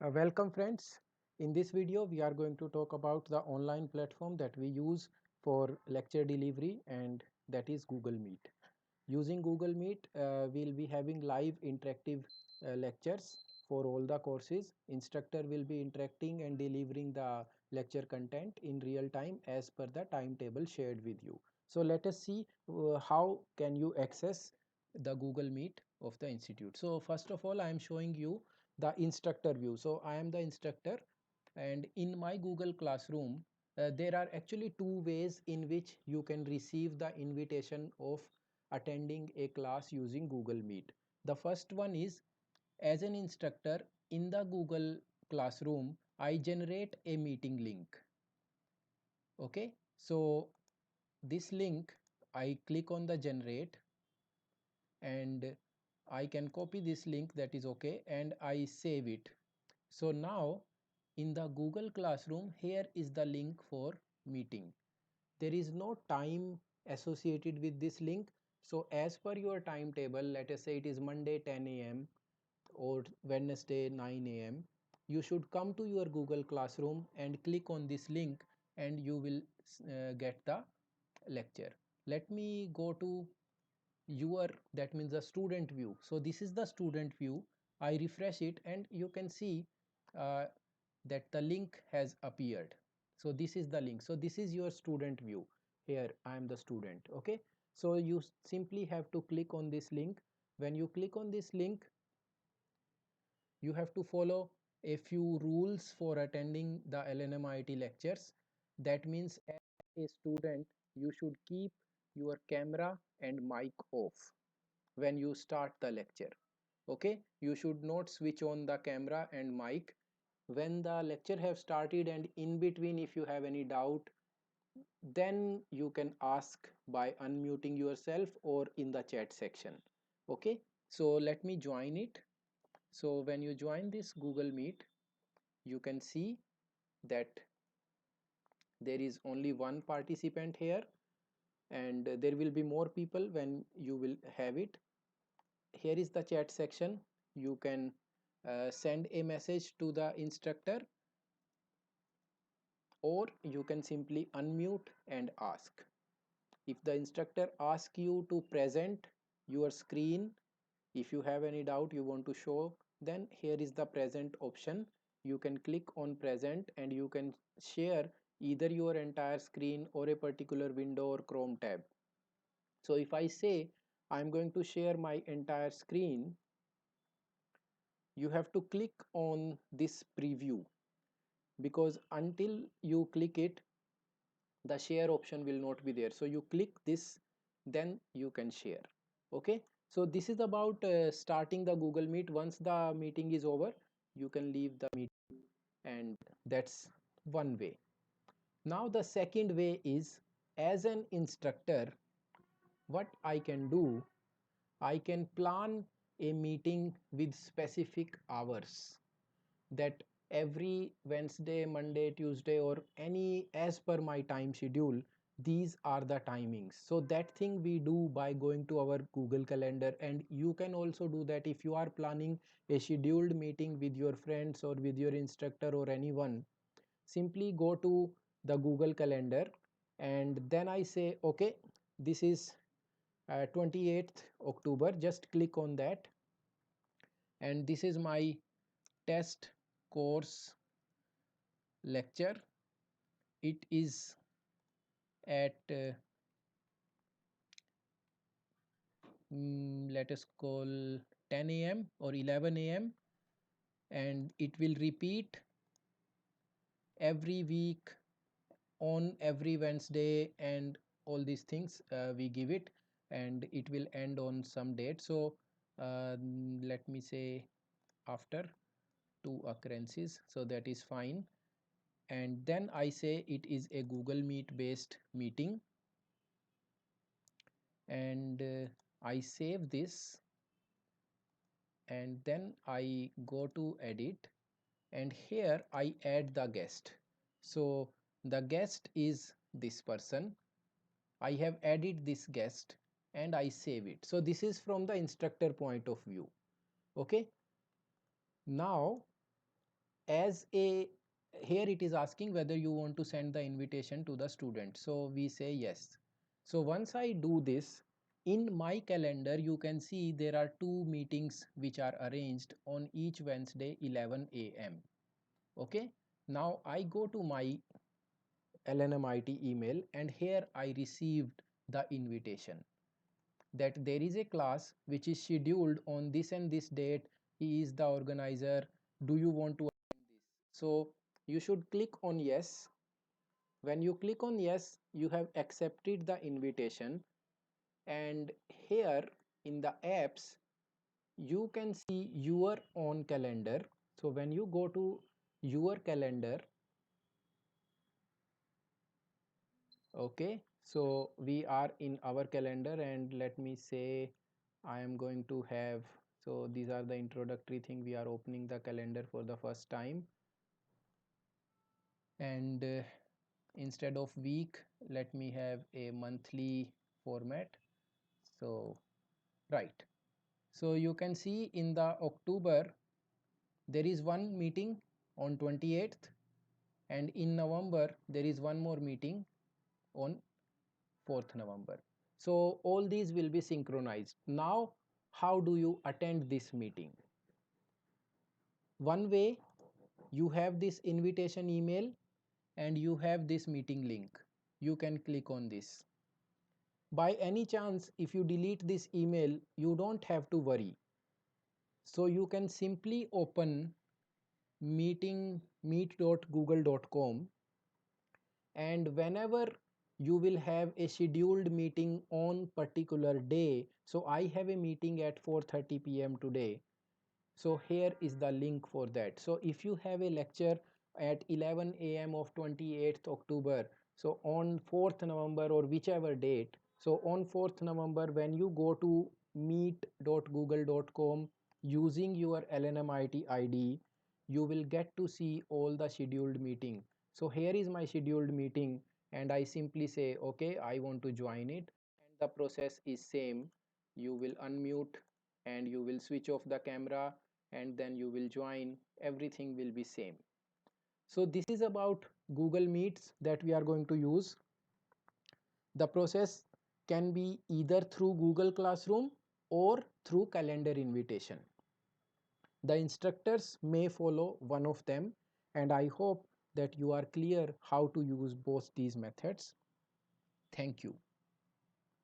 Welcome friends. In this video we are going to talk about the online platform that we use for lecture delivery, and that is Google Meet. Using Google Meet we'll be having live interactive lectures for all the courses. Instructor will be interacting and delivering the lecture content in real time as per the timetable shared with you. So let us see how can you access the Google Meet of the institute. So first of all I am showing you the instructor view. So I am the instructor, and in my Google Classroom there are actually two ways in which you can receive the invitation of attending a class using Google Meet. The first one is, as an instructor in the Google Classroom I generate a meeting link. Okay, so this link I click on the generate, and I can copy this link, that is okay, and I save it. So now in the Google Classroom, here is the link for meeting. There is no time associated with this link. So as per your timetable, let us say it is Monday 10 a.m. or Wednesday 9 a.m. You should come to your Google Classroom and click on this link, and you will get the lecture. Let me go to your, that means the student view. So this is the student view. I refresh it and you can see uh, that the link has appeared. So this is the link. So this is your student view. Here I am the student. Okay, so you simply have to click on this link. When you click on this link, you have to follow a few rules for attending the LNMIT lectures. That means as a student you should keep your camera and mic off when you start the lecture. Okay, you should not switch on the camera and mic when the lecture have started, and in between if you have any doubt, then you can ask by unmuting yourself or in the chat section. Okay, so let me join it. So when you join this Google Meet, you can see that there is only one participant here, and there will be more people when you will have it. Here is the chat section. You can send a message to the instructor, or you can simply unmute and ask. If the instructor asks you to present your screen, if you have any doubt you want to show, then here is the present option. You can click on present and you can share either your entire screen or a particular window or Chrome tab. So if I say I'm going to share my entire screen, you have to click on this preview, because until you click it the share option will not be there. So you click this, then you can share. Okay, so this is about starting the Google Meet. Once the meeting is over, you can leave the meeting, and that's one way. Now the second way is, as an instructor, what I can do, I can plan a meeting with specific hours, that every Wednesday, Monday, Tuesday, or any as per my time schedule, these are the timings. So that thing we do by going to our Google Calendar, and you can also do that if you are planning a scheduled meeting with your friends or with your instructor or anyone. Simply go to the Google Calendar, and then I say okay, this is 28th October, just click on that, and this is my test course lecture. It is at let us call 10 a.m. or 11 a.m., and it will repeat every week on every Wednesday, and all these things we give it, and it will end on some date. So let me say after two occurrences, so that is fine. And then I say it is a Google Meet based meeting, and I save this, and then I go to edit, and here I add the guest. So the guest is this person. I have added this guest and I save it. So this is from the instructor point of view. Okay, now as a here it is asking whether you want to send the invitation to the student, so we say yes. So once I do this, in my calendar you can see there are two meetings which are arranged on each Wednesday 11 a.m. Okay, now I go to my LNMIT email and here I received the invitation that there is a class which is scheduled on this and this date. He is the organizer. Do you want to attend this? So you should click on yes. When you click on yes, you have accepted the invitation, and here in the apps you can see your own calendar. So when you go to your calendar, okay, so we are in our calendar, and let me say I am going to have, so these are the introductory thing. We are opening the calendar for the first time, and instead of week, let me have a monthly format. So right, so you can see in the October there is one meeting on 28th, and in November there is one more meeting on 4th November. So all these will be synchronized. Now how do you attend this meeting? One way, you have this invitation email and you have this meeting link. You can click on this. By any chance, if you delete this email, you don't have to worry. So you can simply open meet.google.com, and whenever you will have a scheduled meeting on particular day, so I have a meeting at 4:30 p.m. today, so here is the link for that. So if you have a lecture at 11 a.m. of 28th October, so on 4th November or whichever date, so on 4th November when you go to meet.google.com using your LNMIT ID, you will get to see all the scheduled meeting. So here is my scheduled meeting, and I simply say okay, I want to join it, and the process is same. You will unmute and you will switch off the camera, and then you will join. Everything will be same. So this is about Google Meets that we are going to use. The process can be either through Google Classroom or through calendar invitation. The instructors may follow one of them, and I hope that you are clear how to use both these methods. Thank you.